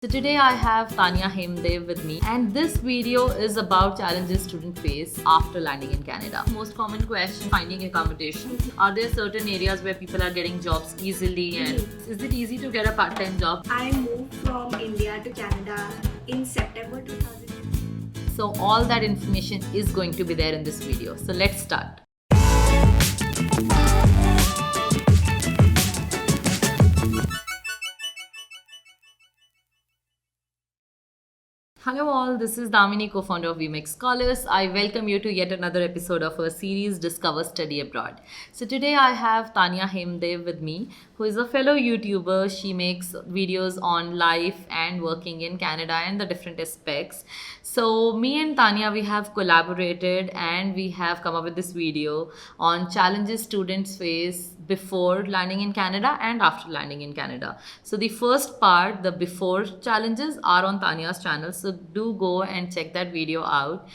So today I have Tania Hemdev with me, and this video is about challenges students face after landing in Canada. Most common question: finding accommodation. Are there certain areas where people are getting jobs easily, and is it easy to get a part-time job? I moved from India to Canada in September 2000. So all that information is going to be there in this video. So let's start. Hello all, this is Damini, co-founder of VMX Scholars. I welcome you to yet another episode of our series Discover Study Abroad. So today I have Tania Hemdev with me, who is a fellow YouTuber. She makes videos on life and working in Canada and the different aspects. So me and Tania, we have collaborated and we have come up with this video on challenges students face before landing in Canada and after landing in Canada. So the first part, the before challenges, are on Tania's channel. So do go and check that video out.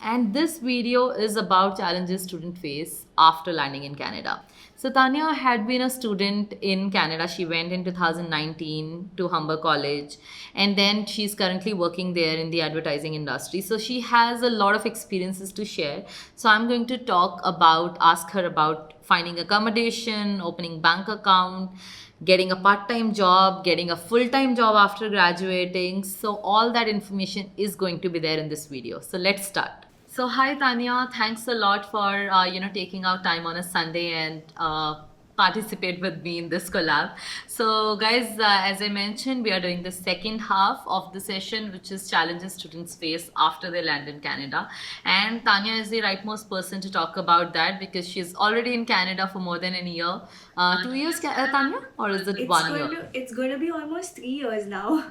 And this video is about challenges students face after landing in Canada. So Tania had been a student in Canada. She went in 2019 to Humber College, and then she's currently working there in the advertising industry. So she has a lot of experiences to share. So I'm going to ask her about finding accommodation, opening bank account, getting a part-time job, getting a full-time job after graduating. So all that information is going to be there in this video. So let's start. So hi Tania, thanks a lot for taking out time on a Sunday and participate with me in this collab. So guys, as I mentioned, we are doing the second half of the session, which is challenges students face after they land in Canada. And Tania is the rightmost person to talk about that because she's already in Canada for more than a year. 2 years, Tania, or is it 1 year? It's going to be almost 3 years now.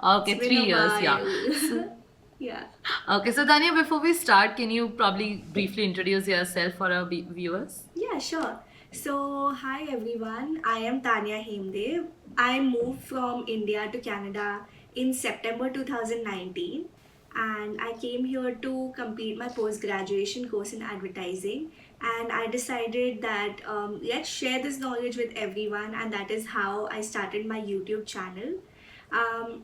Okay, It's been 3 years, a yeah. while. Yeah. Okay, so Tanya, before we start, can you probably briefly introduce yourself for our viewers? Yeah, sure. So, hi everyone. I am Tania Hemdev. I moved from India to Canada in September 2019, and I came here to complete my post graduation course in advertising. And I decided that let's share this knowledge with everyone, and that is how I started my YouTube channel.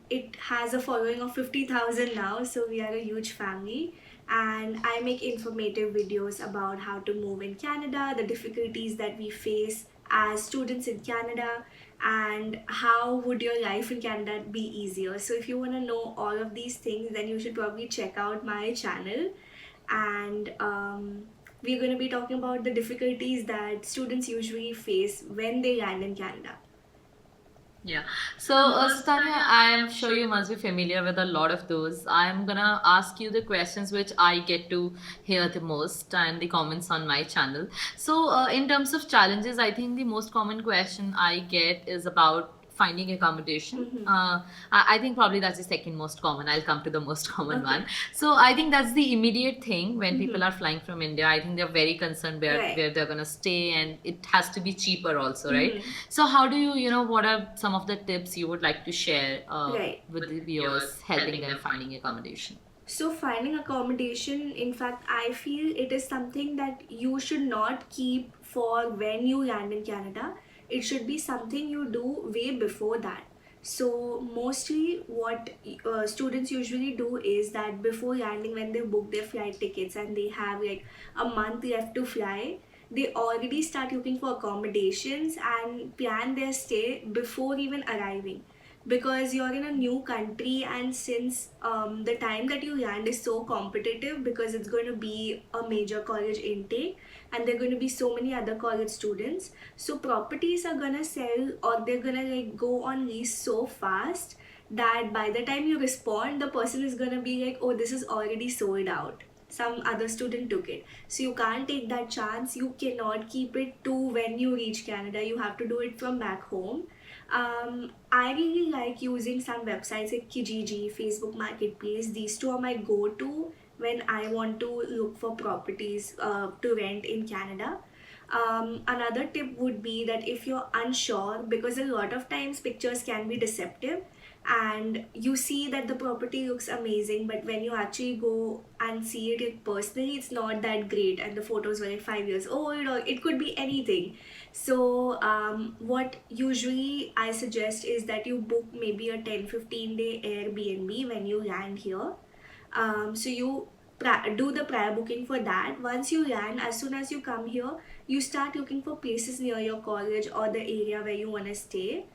It has a following of 50,000 now, so we are a huge family. And I make informative videos about how to move in Canada, the difficulties that we face as students in Canada, and how would your life in Canada be easier. So if you want to know all of these things, then you should probably check out my channel. And we're going to be talking about the difficulties that students usually face when they land in Canada. Yeah. So, Tanya, I am sure you must be familiar with a lot of those. I'm gonna ask you the questions which I get to hear the most and the comments on my channel. So, in terms of challenges, I think the most common question I get is about finding accommodation. I think probably that's the second most common. I'll come to the most common one. So I think that's the immediate thing when people are flying from India. I think they're very concerned where they're gonna stay, and it has to be cheaper also, right? So how do what are some of the tips you would like to share with the viewers, helping them finding accommodation? So, finding accommodation, in fact, I feel it is something that you should not keep for when you land in Canada. It should be something you do way before that. So, mostly what students usually do is that before landing, when they book their flight tickets and they have like a month left to fly, they already start looking for accommodations and plan their stay before even arriving, because you're in a new country. And since the time that you land is so competitive, because it's going to be a major college intake and there are going to be so many other college students, so properties are going to sell, or they're going to like go on lease so fast that by the time you respond, the person is going to be like, oh, this is already sold out, some other student took it. So you can't take that chance. You cannot keep it to when you reach Canada. You have to do it from back home. I really like using some websites like Kijiji, Facebook Marketplace. These two are my go-to when I want to look for properties to rent in Canada. Another tip would be that if you're unsure, because a lot of times pictures can be deceptive, and you see that the property looks amazing, but when you actually go and see it like personally, it's not that great, and the photos were like 5 years old, or it could be anything. So, what usually I suggest is that you book maybe a 10-15 day Airbnb when you land here. So, you do the prior booking for that. Once you land, as soon as you come here, you start looking for places near your college or the area where you want to stay.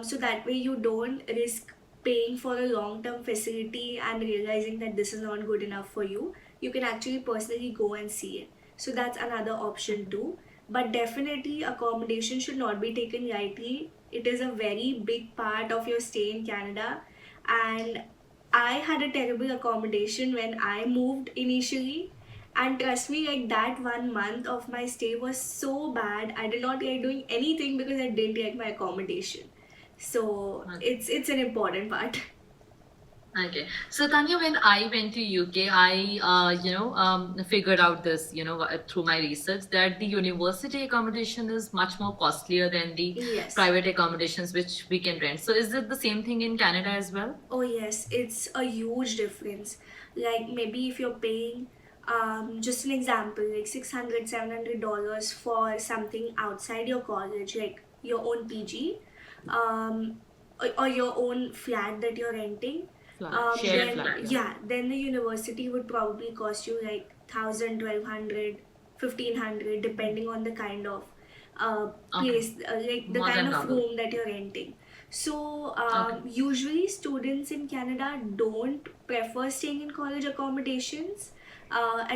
So, that way you don't risk paying for a long term facility and realizing that this is not good enough for you. You can actually personally go and see it. So, that's another option too, but definitely accommodation should not be taken lightly. It is a very big part of your stay in Canada, and I had a terrible accommodation when I moved initially. And trust me, like that 1 month of my stay was so bad. I did not like doing anything because I didn't like my accommodation. So Okay. it's an important part. Okay. So Tanya, when I went to UK, I figured out this through my research that the university accommodation is much more costlier than the Yes. private accommodations which we can rent. So is it the same thing in Canada as well? Oh yes, it's a huge difference. Like maybe if you're paying, just an example, like $600-$700 for something outside your college, like your own PG, or your own flat that you're renting. Shared Then flat, yeah. yeah, then the university would probably cost you like 1,000, 1,200, 1,500, depending on the kind of Okay. place, like the More kind than of double. room that you're renting. So, Okay. usually students in Canada don't prefer staying in college accommodations.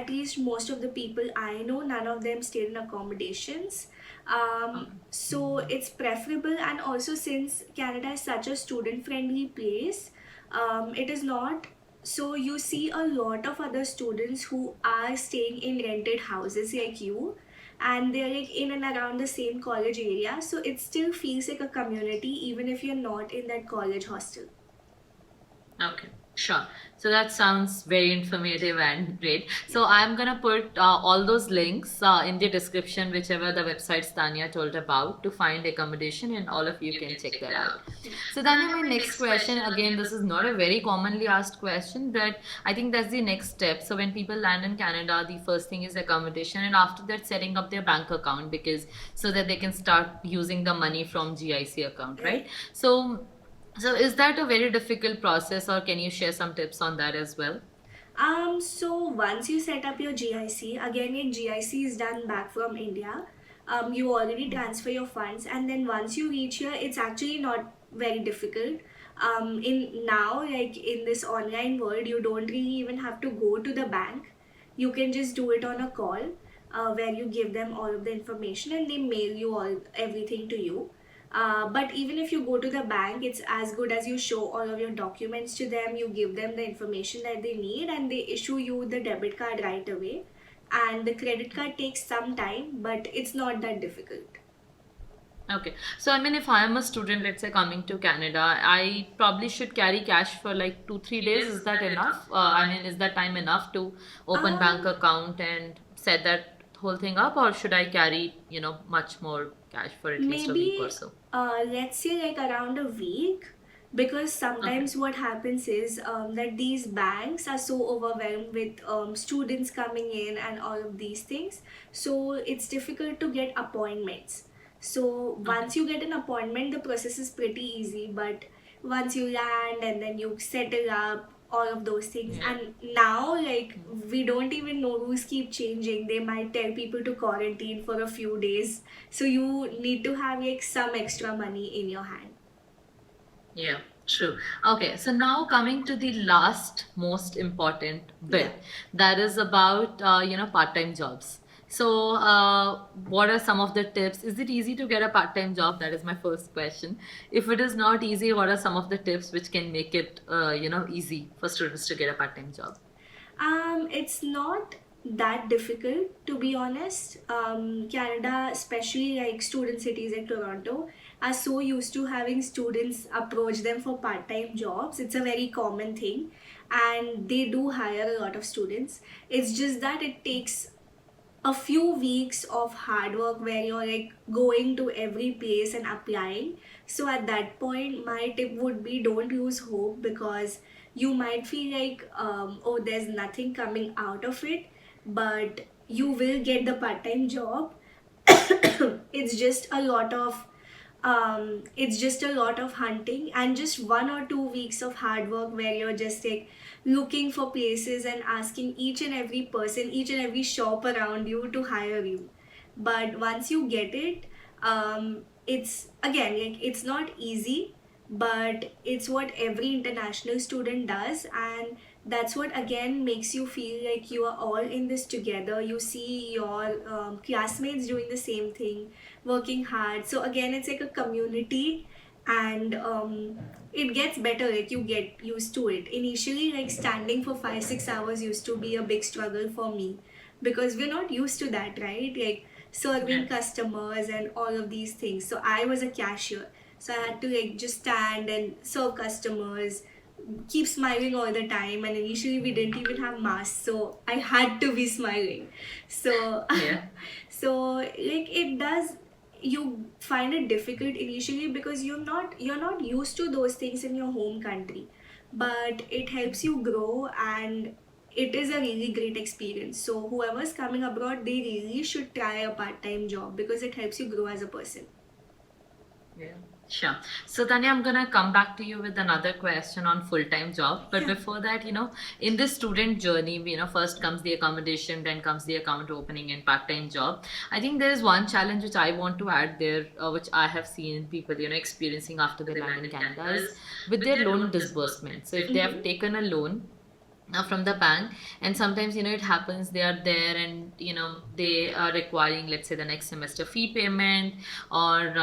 At least most of the people I know, none of them stayed in accommodations. Okay. So, it's preferable, and also since Canada is such a student friendly place, it is not. So, you see a lot of other students who are staying in rented houses like you, and they're like in and around the same college area, so it still feels like a community even if you're not in that college hostel. Okay, sure. So that sounds very informative and great. So I'm gonna put all those links in the description, whichever the websites Tanya told about, to find accommodation, and all of you can check that out. So Tanya, my next question, again, this is not a very commonly asked question, but I think that's the next step. So when people land in Canada, the first thing is accommodation, and after that, setting up their bank account, because so that they can start using the money from GIC account, right? Right. So is that a very difficult process, or can you share some tips on that as well? So once you set up your GIC, again your GIC is done back from India. You already transfer your funds, and then once you reach here, it's actually not very difficult. In now, like in this online world, you don't really even have to go to the bank. You can just do it on a call, where you give them all of the information and they mail you all everything to you. But even if you go to the bank, it's as good as you show all of your documents to them, you give them the information that they need, and they issue you the debit card right away. And the credit card takes some time, but it's not that difficult. Okay. So I mean, if I am a student, let's say coming to Canada, I probably should carry cash for like 2-3 days. Is that enough? I mean, is that time enough to open bank Um, account and set that whole thing up, or should I carry, much more cash for at least a week or Maybe, so? let's say like around a week, because Okay. sometimes what happens is that these banks are so overwhelmed with students coming in and all of these things, so it's difficult to get appointments. So Okay. once you get an appointment, the process is pretty easy, but once you land and then you settle up all of those things, Yeah. and now like we don't even know, rules keep changing, they might tell people to quarantine for a few days, so you need to have like some extra money in your hand. Yeah, true. Okay, so now coming to the last most important Yeah. bit, that is about part-time jobs. So, what are some of the tips? Is it easy to get a part-time job? That is my first question. If it is not easy, what are some of the tips which can make it easy for students to get a part-time job? It's not that difficult, to be honest. Canada, especially like student cities like Toronto, are so used to having students approach them for part-time jobs. It's a very common thing, and they do hire a lot of students. It's just that it takes a few weeks of hard work where you're like going to every place and applying. So at that point, my tip would be don't lose hope, because you might feel like, oh, there's nothing coming out of it, but you will get the part time job. it's just a lot of hunting and just 1 or 2 weeks of hard work where you're just like looking for places and asking each and every person, each and every shop around you to hire you. But once you get it, it's again like it's not easy, but it's what every international student does, and that's what again makes you feel like you are all in this together. You see your classmates doing the same thing, working hard. So again, it's like a community, and it gets better. Like you get used to it. Initially, like standing for 5-6 hours used to be a big struggle for me because we're not used to that, right? Like serving customers and all of these things. So I was a cashier. So I had to like just stand and serve customers, keep smiling all the time, and initially we didn't even have masks, so I had to be smiling. So Yeah. so like it does, you find it difficult initially because you're not used to those things in your home country, but it helps you grow, and it is a really great experience. So whoever's coming abroad, they really should try a part-time job because it helps you grow as a person. Yeah. Sure. So, Tanya, I'm gonna come back to you with another question on full-time job. But Yeah. before that, in this student journey, first comes the accommodation, then comes the account opening and part-time job. I think there is one challenge which I want to add there, which I have seen people, experiencing after they land in Canada is with their loan disbursement. So, if they have taken a loan, from the bank, and sometimes it happens they are there and they are requiring, let's say, the next semester fee payment, or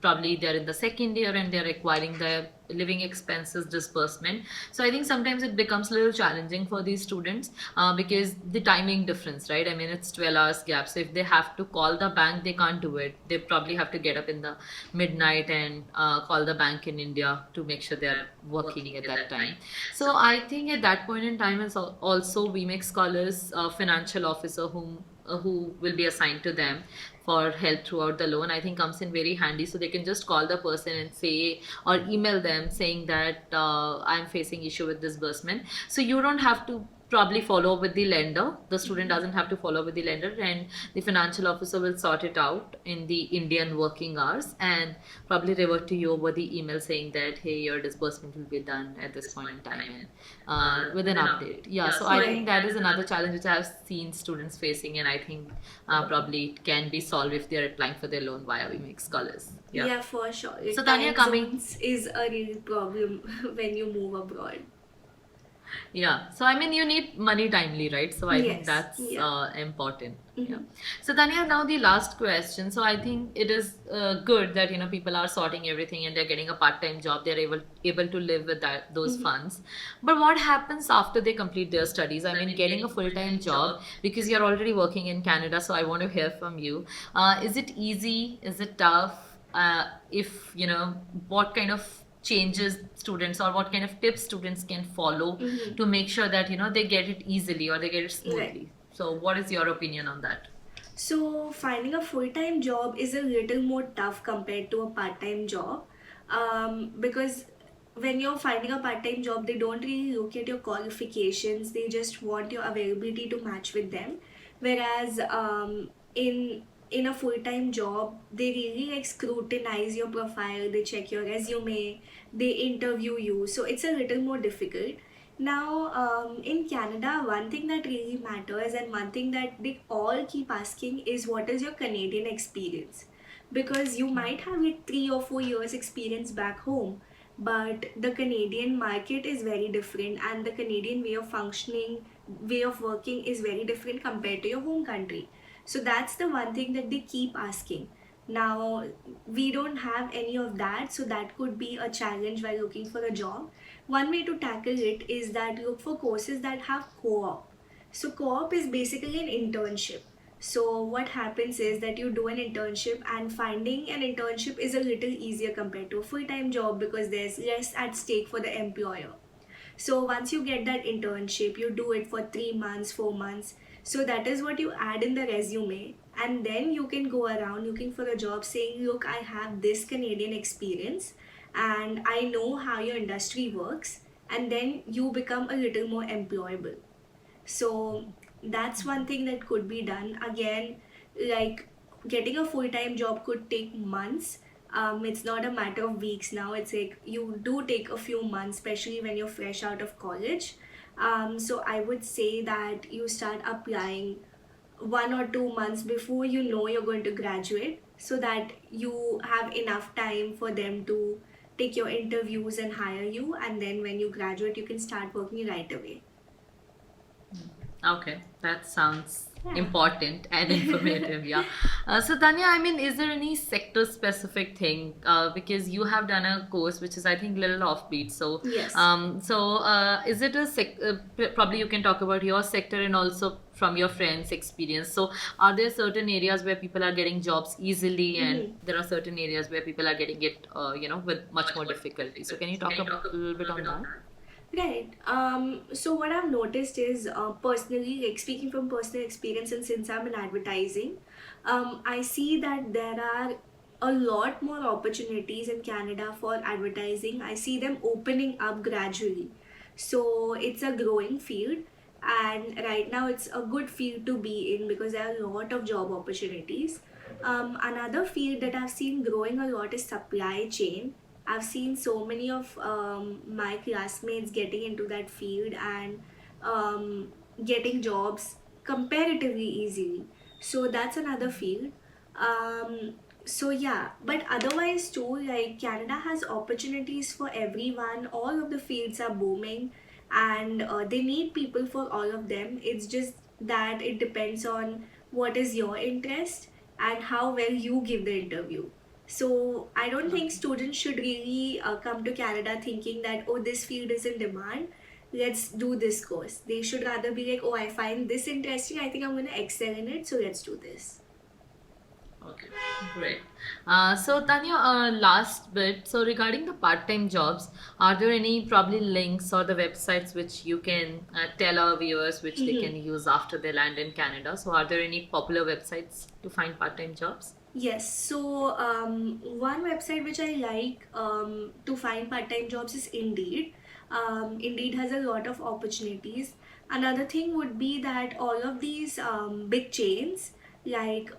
probably they're in the second year and they're requiring the living expenses disbursement. So I think sometimes it becomes a little challenging for these students, because the timing difference, right? I mean, it's 12 hours gap, so if they have to call the bank, they can't do it. They probably have to get up in the midnight and call the bank in India to make sure they're working at that time. So I think at that point in time is also we make scholars financial officer who will be assigned to them for help throughout the loan, I think comes in very handy. So they can just call the person and say, or email them saying that I'm facing issue with disbursement. So you don't have to probably follow up with the lender. The student doesn't have to follow up with the lender, and the financial officer will sort it out in the Indian working hours and probably revert to you over the email saying that, hey, your disbursement will be done at this point in time, and with an update. Yeah, so I think that is another challenge which I've seen students facing, and I think probably it can be solved if they're applying for their loan via We Make Scholars. Yeah. Yeah, for sure. Like, So Tanya, time coming zones is a real problem when you move abroad. Yeah, so I mean, you need money timely, right? So I think Yes. that's Yeah. important. Yeah. So Tanya, now the last question. So I think it is good that people are sorting everything and they're getting a part-time job. They're able to live with those funds. But what happens after they complete their studies? I mean, getting a full-time job, because you're already working in Canada. So I want to hear from you. Is it easy? Is it tough? If what kind of changes students, or what kind of tips students can follow to make sure that they get it easily or they get it smoothly. Right. So what is your opinion on that? So, finding a full time job is a little more tough compared to a part time job, because when you're finding a part time job, they don't really look at your qualifications, they just want your availability to match with them. Whereas, in a full time job, they really like scrutinize your profile, they check your resume, they interview you, so it's a little more difficult. Now, in Canada, one thing that really matters and one thing that they all keep asking is what is your Canadian experience? Because you might have like 3 or 4 years experience back home, but the Canadian market is very different, and the Canadian way of functioning, way of working is very different compared to your home country. So that's the one thing that they keep asking. Now, we don't have any of that, so that could be a challenge while looking for a job. One way to tackle it is that look for courses that have co-op. So co-op is basically an internship. So what happens is that you do an internship, and finding an internship is a little easier compared to a full-time job because there's less at stake for the employer. So once you get that internship, you do it for 3 months, 4 months. So that is what you add in the resume. And then you can go around looking for a job saying, look, I have this Canadian experience and I know how your industry works. And then you become a little more employable. So that's one thing that could be done. Again, like getting a full-time job could take months. It's not a matter of weeks now. It's like you do take a few months, especially when you're fresh out of college. So I would say that you start applying 1 or 2 months before you know you're going to graduate, so that you have enough time for them to take your interviews and hire you, and then when you graduate you can start working right away. Okay, that sounds Yeah. important and informative. Yeah. So Tanya, I mean, is there any sector specific thing? Because you have done a course which is, I think, little offbeat. So, Yes. is it a probably you can talk about your sector and also from your friends' experience. So, are there certain areas where people are getting jobs easily, and there are certain areas where people are getting it, with much more difficulty? So, can you talk a little bit on that? Right. So what I've noticed is, personally, like speaking from personal experience, and since I'm in advertising, I see that there are a lot more opportunities in Canada for advertising. I see them opening up gradually. So it's a growing field, and right now it's a good field to be in because there are a lot of job opportunities. Another field that I've seen growing a lot is supply chain. I've seen so many of my classmates getting into that field and getting jobs comparatively easily. So that's another field. Um, so yeah, but otherwise too, like Canada has opportunities for everyone. All of the fields are booming, and they need people for all of them. It's just that it depends on what is your interest and how well you give the interview. So I don't think students should really come to Canada thinking that, oh, this field is in demand, let's do this course. They should rather be like, oh, I find this interesting, I think I'm going to excel in it, so let's do this. Okay, great. So Tanya, last bit. So regarding the part-time jobs, are there any probably links or the websites which you can tell our viewers which they can use after they land in Canada? So are there any popular websites to find part-time jobs? Yes, so one website which I like to find part time jobs is Indeed. Indeed has a lot of opportunities. Another thing would be that all of these big chains like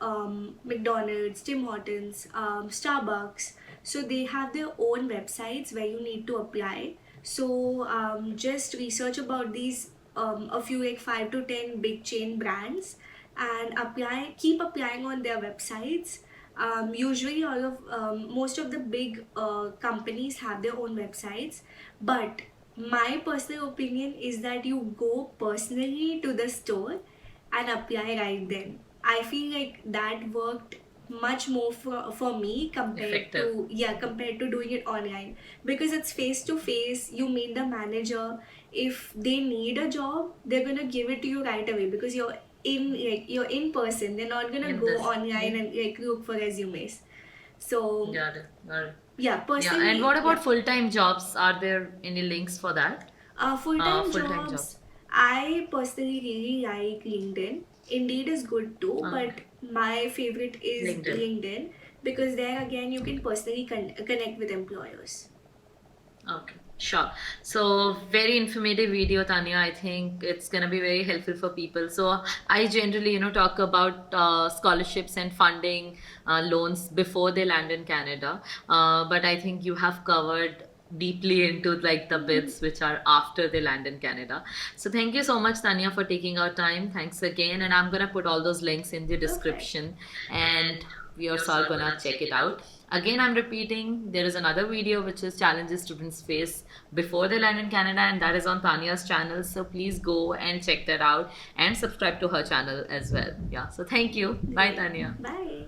McDonald's, Tim Hortons, Starbucks, so they have their own websites where you need to apply. So just research about these a few like 5 to 10 big chain brands and apply, keep applying on their websites. Usually all of most of the big companies have their own websites, but my personal opinion is that you go personally to the store and apply right then. I feel like that worked much more for me compared Effective. to, yeah, compared to doing it online, because it's face to face. You meet the manager. If they need a job, they're gonna give it to you right away because you're in person. They're not gonna In go this. online and like look for resumes. So Got it. Got it. yeah, Yeah, personally, and what about yeah. full-time jobs? Are there any links for that? Full-time Full-time jobs, I personally really like LinkedIn. Indeed is good too, Okay. but my favorite is LinkedIn. LinkedIn because there again you can personally connect with employers. Okay, sure. So, very informative video, Tanya. I think it's gonna be very helpful for people. So, I generally, talk about scholarships and funding, loans before they land in Canada. But I think you have covered deeply into like the bits which are after they land in Canada. So, thank you so much, Tanya, for taking our time. Thanks again, and I'm gonna put all those links in the description, and we are all gonna check it out. Again, I'm repeating, there is another video which is challenges students face before they land in Canada, and that is on Tanya's channel. So please go and check that out and subscribe to her channel as well. Yeah. So thank you. Bye, Tanya. Bye.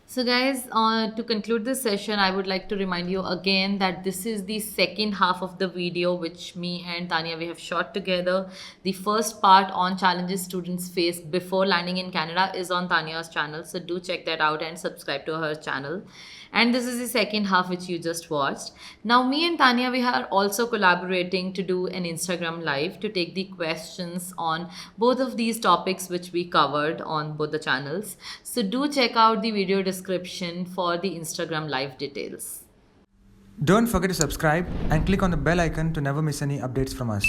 So, guys, to conclude this session, I would like to remind you again that this is the second half of the video which me and Tanya we have shot together. The first part on challenges students face before landing in Canada is on Tanya's channel, so do check that out and subscribe to her channel. And this is the second half which you just watched. Now, me and Tanya we are also collaborating to do an Instagram live to take the questions on both of these topics which we covered on both the channels. So do check out the video description for the Instagram live details. Don't forget to subscribe and click on the bell icon to never miss any updates from us.